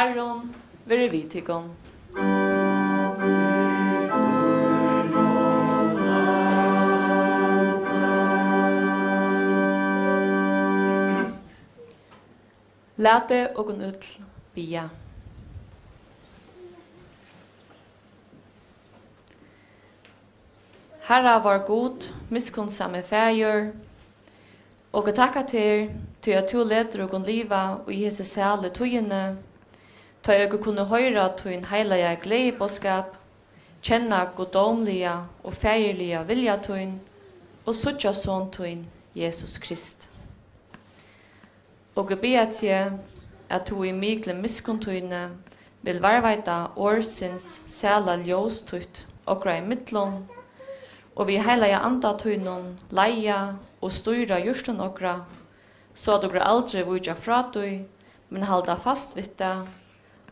Herren vere vi tykkum. Late og ull bia. Herra var god, miskunnsame fægjur, og takka til at du leder og liva og i hese sæle tøyene, ta jeg kunne høyra tøyn heilige gledeboskap, kjenna godomlige og fægjerlige vilja tøyn, og suttja sånn tøyn Jesus Krist. Og jeg ber til at du i migle miskunntøyne vil varveita årsins sæla ljóstøyt og grei mittlån, og vi heilige andatøynon leia og styra justen okra, så at dere aldri vujja fra døy, men halda fast vitta,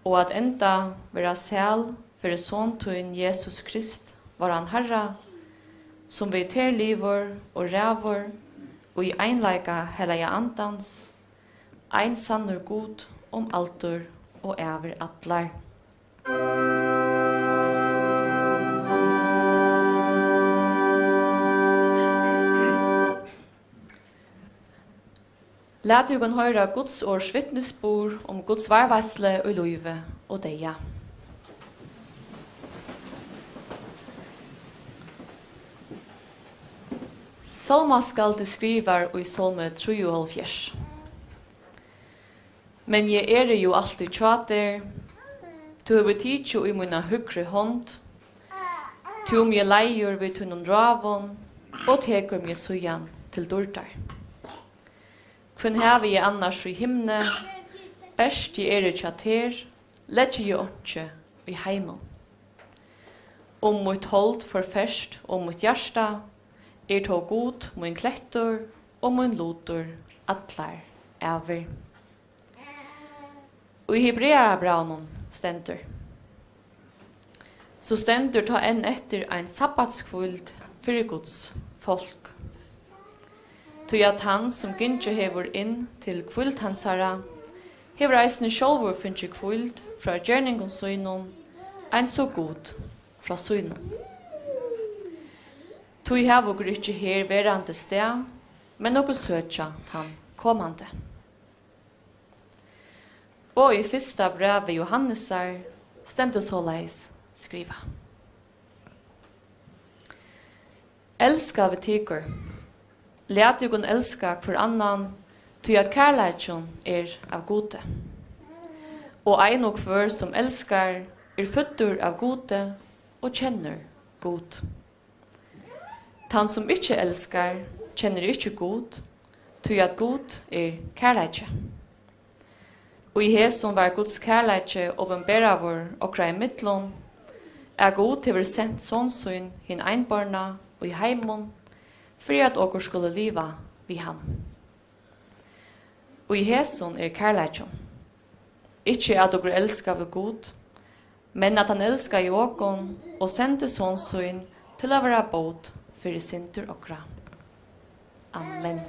og at enda vera sæl for såntøyn Jesus Krist var han Herra, som vi ter livor og rævor, og i einleika heilige andans, ein sannur god altur og æver atlar. Lat du kan høyra Guds års vittnesbord om Guds varvarsle og løyve og deia. Salma skal det skriver i Salme 73. Men jeg er jo alltid tjater, du har betydt jo i mine høyre hånd, du om jeg leier ved tunnen ravon, og teker meg søyan til dortar. Kvinn hever jeg annars i himne, best jeg er tjater, lett jeg åtje i heimen. Om mot hold for først og mot hjärsta, tog god min klettor og min lotor atlar æver. Og i Hebreabraunen stendur. Så stendur ta enn etter ein sabbatskvuld fyrir Guds folk. Tog at han som gynnsi hever inn til kvuld hansara, hever eisne sjolvur finnsi kvuld fra gjerningon søynon, ein så god fra søynon. Tog hever ikkje her verande sted, men noko søtja han komande. Og i fyrsta brevet Johannesar stendte såleis skriva. Elska vi tyker. Læt du elska hver annan, ty at kærleikjon av gode. Og ein og hver som elskar føddur av gode og kjenner god. Han som ikkje elskar kjenner ikkje god, ty at god kærleikje. Og i hæsson var Guds kærleikje åpenberavur okra i mittlån, god til sendt sånsyn hin einbarna og i heimon, for at okkur skulle liva vi han. Og i hæsson kærleikje. Ikkje at okkur elskar vi god, men at han elskar i okon og sendte sånsyn til å være båt for sinter okra. Amen.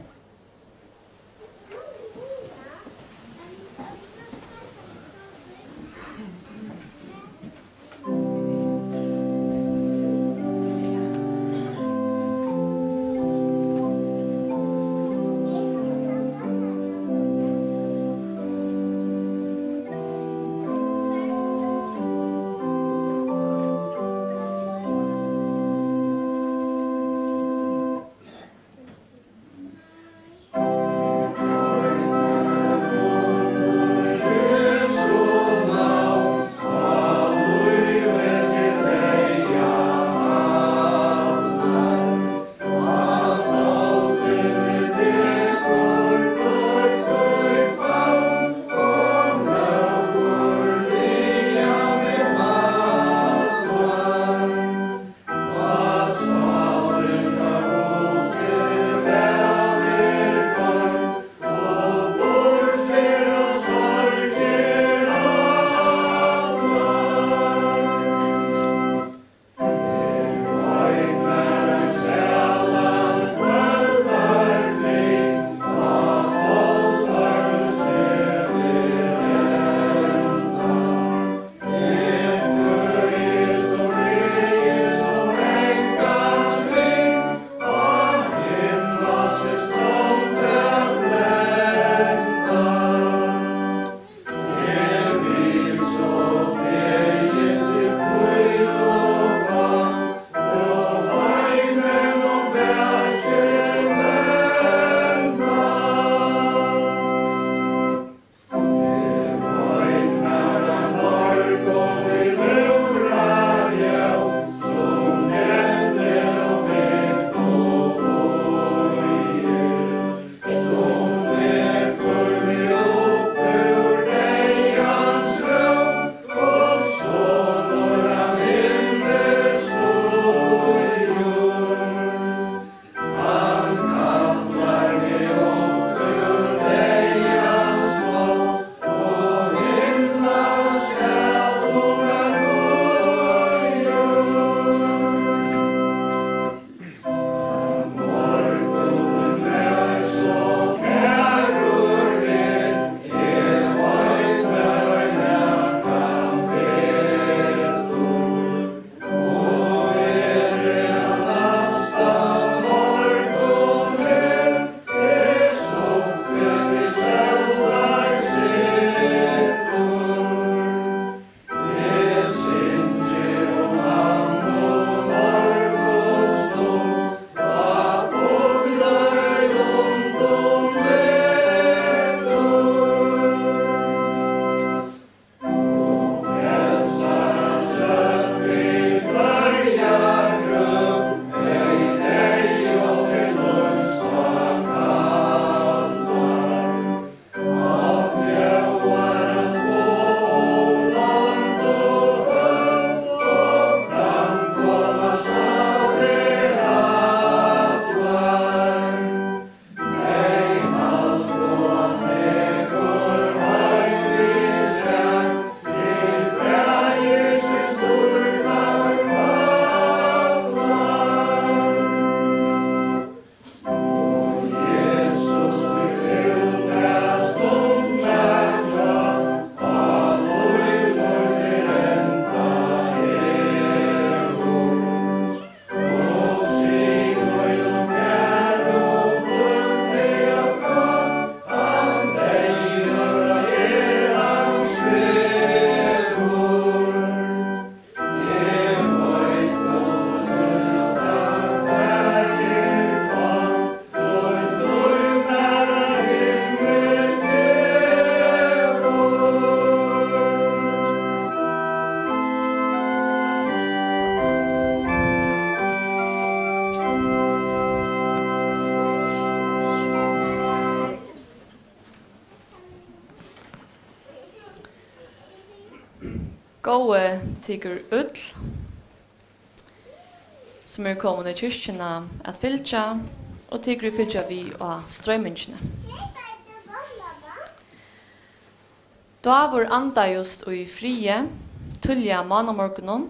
Gåe tycker ull som kommande i kyrkjena att fylja och tycker fylja vi av strömmingsne. Då vår anda just och i frie tullja manamorgonon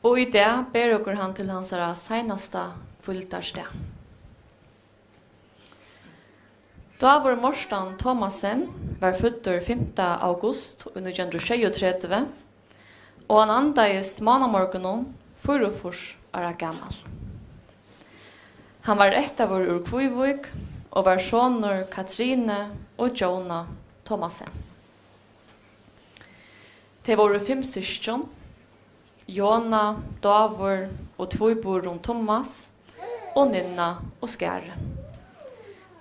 och i det ber han till hans senasta kvultarsdag. Då vår morstan Thomasen var född 5. august 1933 och han andades manamorgonon 44 år gammal. Han var ett av ur Kvivik och var sonur Katrine och Jona Thomasen. Det var 5 syskon, Jona, Davor och 2 bror Thomas och Nina och Skärre.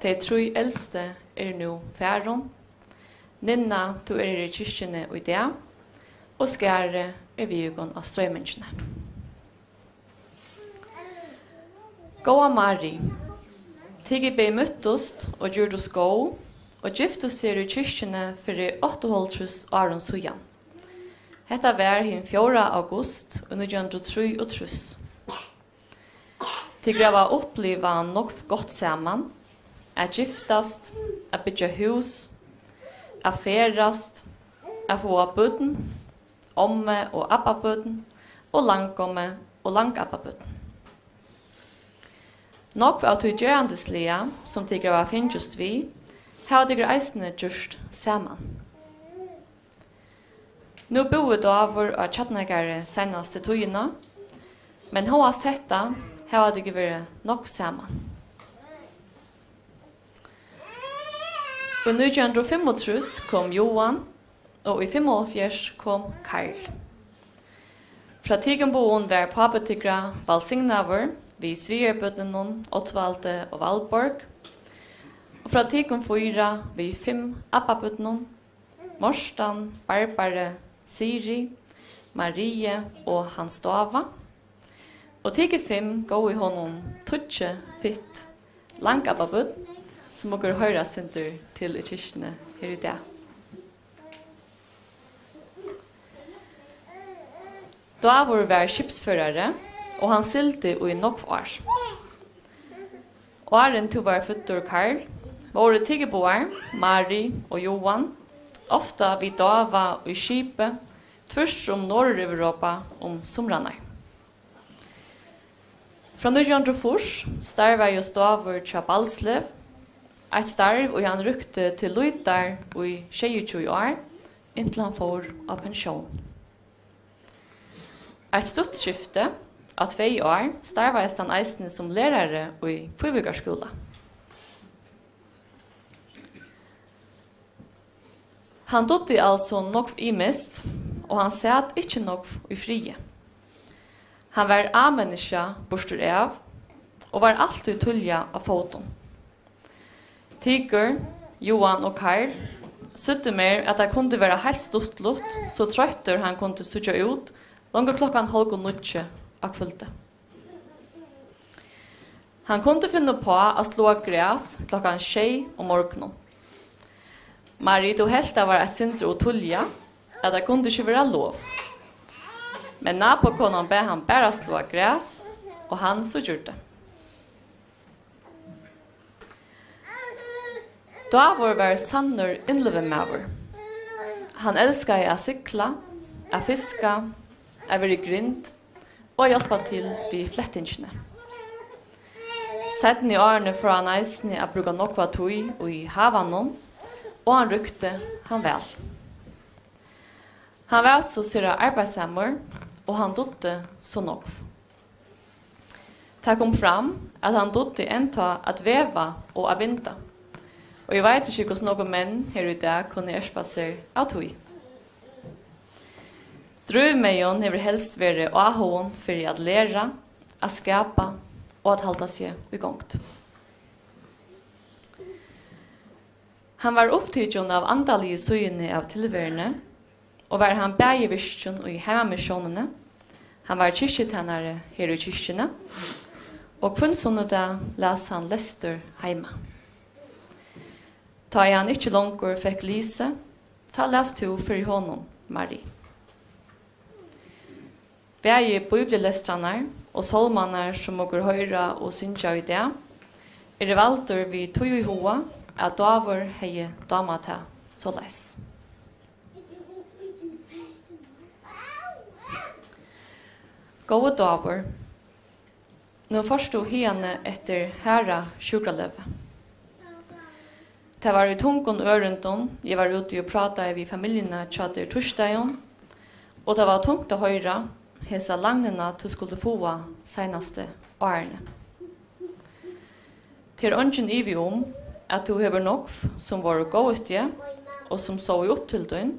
De 3 äldste nu färron. Nina tog i kyrkjene och det, och Skärre vigon av strömmingsne. Gåa Mari, Tigge be møttost og gjorde sko, og gifte seg i kyrkjene for 8,5 åren siden. Hetta var hin 4. august 1933. Tigge var oppleva nok godt saman, at giftast, at byggja hus, at ferast, at få bøtten, omme og abbabøtten, og langomme og langabbabøtten. Nok av tøygjørandeslige, som tigger var finnes vi, har tigger eisene gjørst saman. Nå bor Davor og Tjatnegare senaste tøyene, men hoast hetta har tigger vært nok saman. I 1935 kom Johan, og i 1975 kom Karl. Fra Tigenboen var papetikra Balsignaver, vi Svigerbøtnen, Ottvalde og Valborg. Og fra Tigen 4 vi 5 Appabøtnen, Morstan, Barbare, Siri, Marie og Hans Dava. Og Tigen 5 går i honom Tutje, Fitt, Langabbabøt, som dere høyre senter til i kyrkene her i dag. Davor var skipsførere, og han sylte i nok år. Åren til var føtter Karl, våre tiggeboer, Mari og Johan, ofta vid Dava og i skipet, tvers Nord-Europa somrarna. Fra 1904 starva just Davor til Balslev, et starv og han rykte til Luidar i 22 år, inntil han får av pensjon. Et stort skifte av 2 år starvades han eisene som lærere i Kvivikarskola. Han dødde altså nok i mist, og han satt ikke nok i frie. Han var a-menneske borster av, og var alltid tullja av foton. Tiger, Johan og Karl søtte mer at det kunne være helt stort lutt, så trøtter han kunne søtte ut, langt klokkan 8:30 av kvölde. Han kunde finna på att slå gräs klockan 6 om morgonen. Marie då helt var ett sinter och tulja att det kunde inte vara lov. Men nabokonen bad han bara slå gräs och han så gjorde. Davor var sannur inlevemaver. Han älskade att cykla, att fiska, att vara grind og hjelpa til vid flettingsene. Sedan i årene fra han eisene at bruka nokva tøy og i havanon, og han rykte han vel. Han var så syra arbeidshammer, og han dødde så nokv. Det kom fram at han dødde enta at veva og avinta, og jeg vet ikke hvordan noen menn her i dag kunne erspa seg av tøy. Drømmejon hever helst være ahån for å lære, å skapa og å halda seg i gongt. Han var opptidjon av andalige søyene av tilværende, og var han bægevirkjon i heimamisjonene. Han var kyrkjetennare her i kyrkjene, og kvinnsonne las han Lester heima. Ta han ikke langer fikk lise, ta lest to for honom, Marie. Bæði bibellestranar og salmanar som okur høyra og synsja i det, valdur vi tog i hoa at Davor hei damata såleis. Gåa Davor, nå forstod henne etter herra sjukraløve. Det var i tungon ørendon, jeg var ute og prata vi familjene tjater torsdagen, og det var tungt å høyra hesa lagnena du skulle få senaste årene. Til ønsken ivi at du hever nok som var gå utje, og som så i opptildøyn,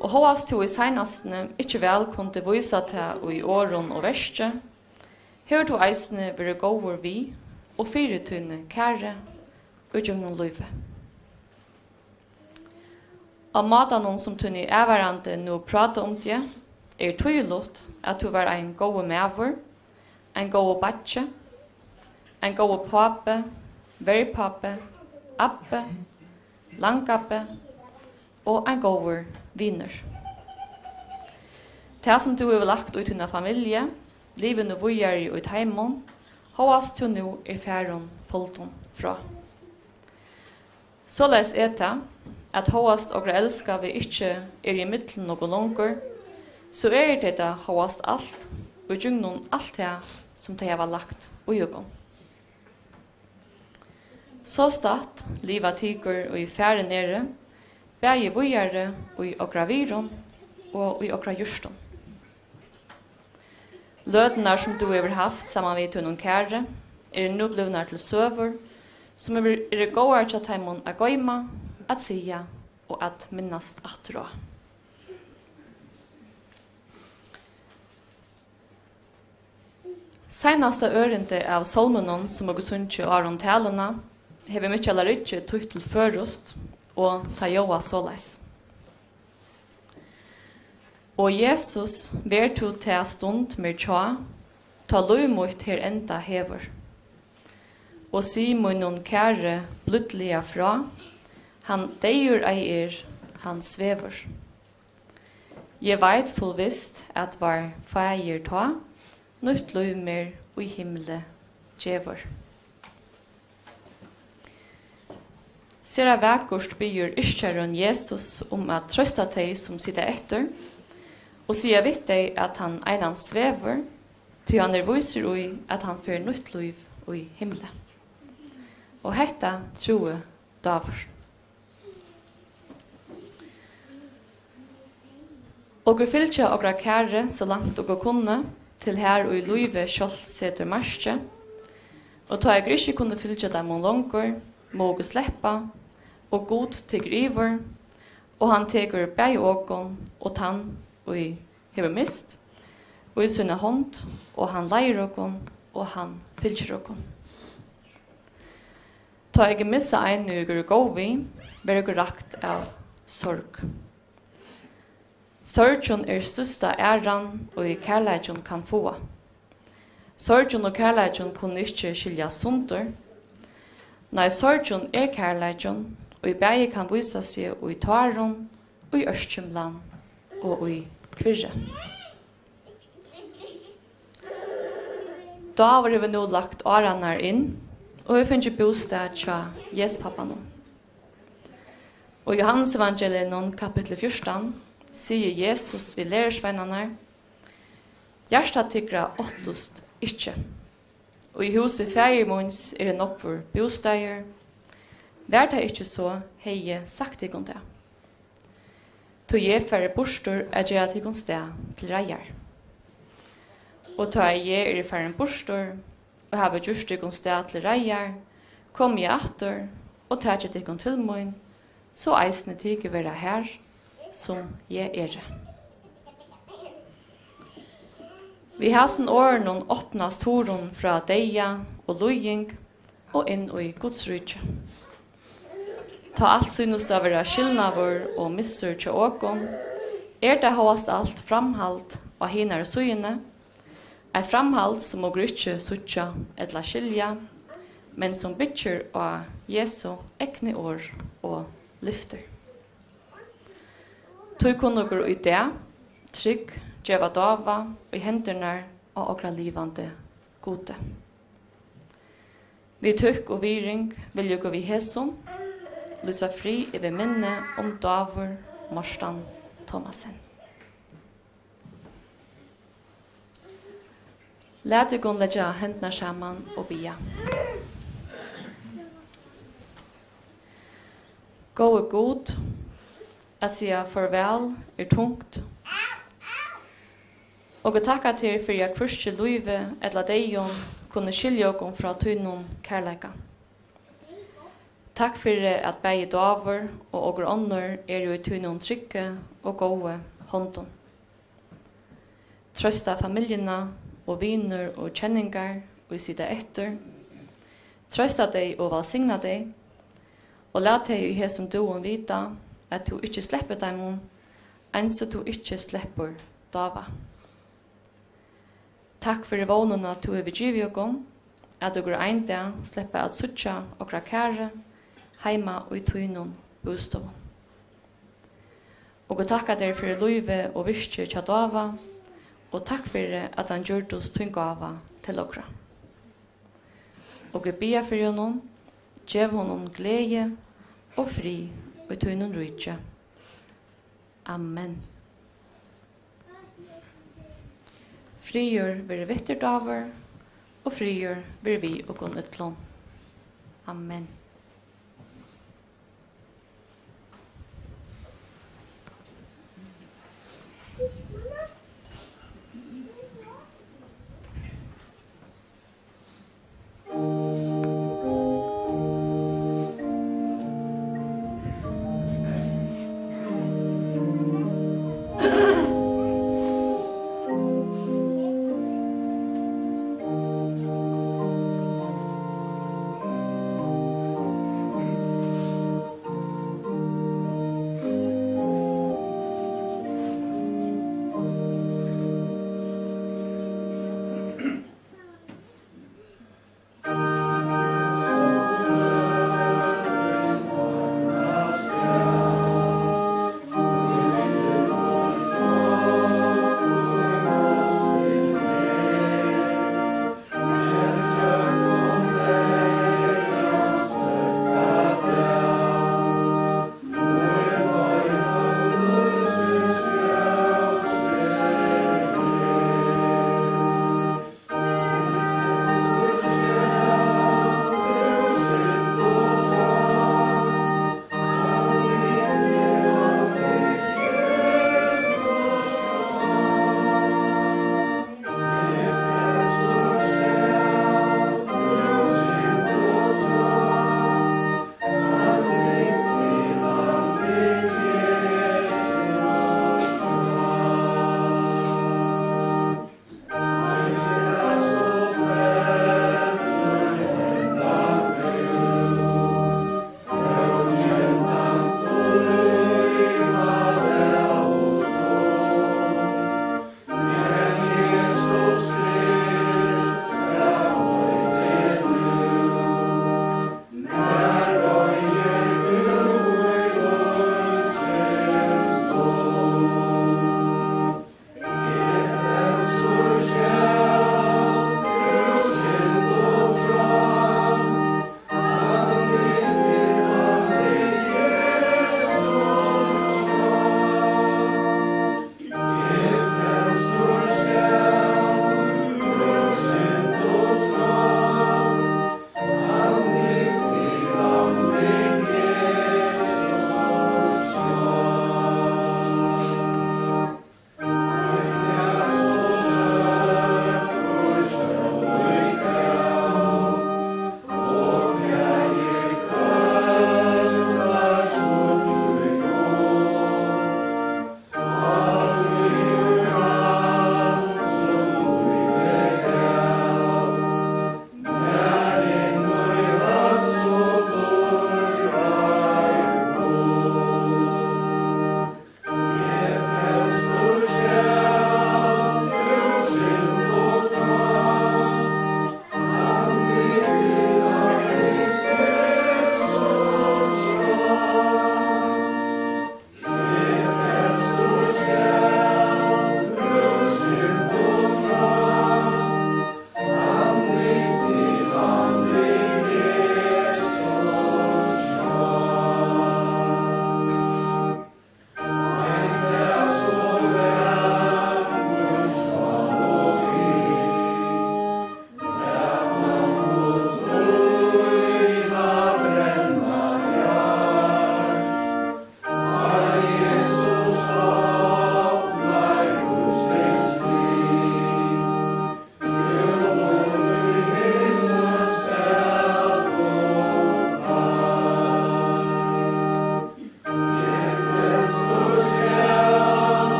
og hovast du i senastene ikkje vel kunne vise til i åren og verste, hever du eisene være gåver vi, og fyretøyne kære, og gjøngen løyve. Av matanen som tunne hverandre nå prate om det, tydelig at du var en god maver, en god batje, en god pape, verpape, appe, langappe og en god viner. Det som du har lagt ut i din familie, livet og vujer ut heimen, hovast du nå færen folton fra. Såleis det at hovast og elska vi ikkje i middelen noe langer, så det da hovast alt, og gjøgnon alt det som det var lagt og jøgon. Så start livet tiger og i fære nere, bæge vujere og i okra viron og i okra jurston. Lødene som du har haft sammen med tunnen kære, nå blivna til søver, som gåar til teimon a goima, at sia og at minnast atra. Seinaste ørende av salmonen som har sunnet av de talene, har vi mye eller ikke tog til førost og ta joa såleis. Og Jesus ver to til stund med tja, ta lov mot her enda hever. Og si munnen kære blodlige fra, han deier ei han svever. Jeg veit fullvist at var feir ta, nytt lov mer og i himmelen djever. Sera vekkort byr iskjæren Jesus at trøsta deg som sitter etter, og sier vidt deg at han einan svever, til han viser ui at han får nytt liv ui himmelen. Og hetta troe Davor. Og vi fylkja okra kære så langt og kunne, til her og i luive kjold seter marsje, og ta jeg ikke kunne fylkja dem om langer, må vi sleppa, og god teker iver, og han teker bæg ågon, og tann, og i hever mist, og i sunne hånd, og han leier ågon, og han fylkjer ågon. Ta jeg missa ein uger gåvi, ver jeg rakt av sorg. Sorgen størsta æran og i kærleikjon kan få. Sorgen og kærleikjon kunne ikke skilja sundur. Nei, sorgen kærleikjon, og i bæge kan vise seg og i taron, og i ørskjumland, og i kvirre. Da var vi nå lagt åranar inn, og vi finner bostad tja Jespappanon. Og i Johannes evangeliet kapittel 14, sier Jesus vi lærersveinene, hjertet tykker åttest ikke. Og i huset færgermunds det nok for bosteier. Vær det ikke så, hei sagt ikon det. To jeg færre bostor gjøre ikon sted til reier. Og ta jeg færre bostor, og har gjort ikon sted til reier, kom jeg atter, og ta ikon til mun, så eisne tykker være her, som jeg Vi hasen åren åpnas toren fra deia og lojing og inn i godsrykje. Ta alt synes det være skillnaver og missur til åkon, det havast alt framhalt og hinar suyene, et framhalt som må grytje sutja etla skilja, men som bytjer av Jesu ekne år og lyfter. Tog kunne gå i det, trygg, djeva dava i hendurnar og okra livande gode. Vi tykk og viring vil jo gå vi hesom, lysa fri i vi minne om Davor Morstan Thomasen. Lät du gon lägga händerna samman och bia. Gå är god, att säga farväl tungt. Och tacka till för jag först löjve eller dejon kunde skilja oss från tunnon kärleka. Tack för att bäge davar och ågra ånder ju i tunnon trycke och gåe hånden. Trösta familjerna og viner og kjenningar og sida etter. Trøsta deg og velsigna deg, og lat deg i hesum doen vita at du ikke slipper dem ens at du ikke slipper dava. Takk for vånene at du er vidgivet okkom, at du går ein dag slipper at suttja okra kære, heima og i tøynon bostov. Og takka deg for løyve og virkje tja dava, og takk for at han gjør oss til en gava til okra. Og jeg ber for honom, gjev honom glede og fri og til honom rydtje. Amen. Frigjør vil vitter daver, og frigjør vil vi og gå utlån. Amen.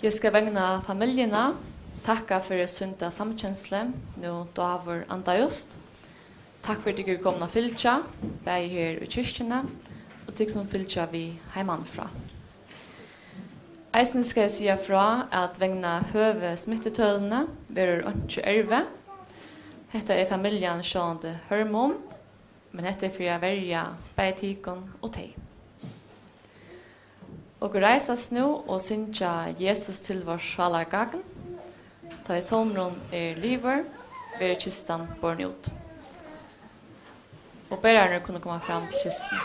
Jag ska vägna familjerna tacka för det sunda samkänsla nu dagar anda just. Tack för att du kom och fylltja, bäg här i kyrkjorna och tyck som fylltja vi hemmanfra. Eisen ska jag säga fra att vägna höve smittetölene verur ikke erve. Hetta är familjen sjående hörmon, men hetta är för att välja bäg tikon och teg. Og reisas nu og synsja Jesus til vår sjalargagen. Ta i somron liver, ver kistan born ut. Og bærerne kunne komme fram til kisten.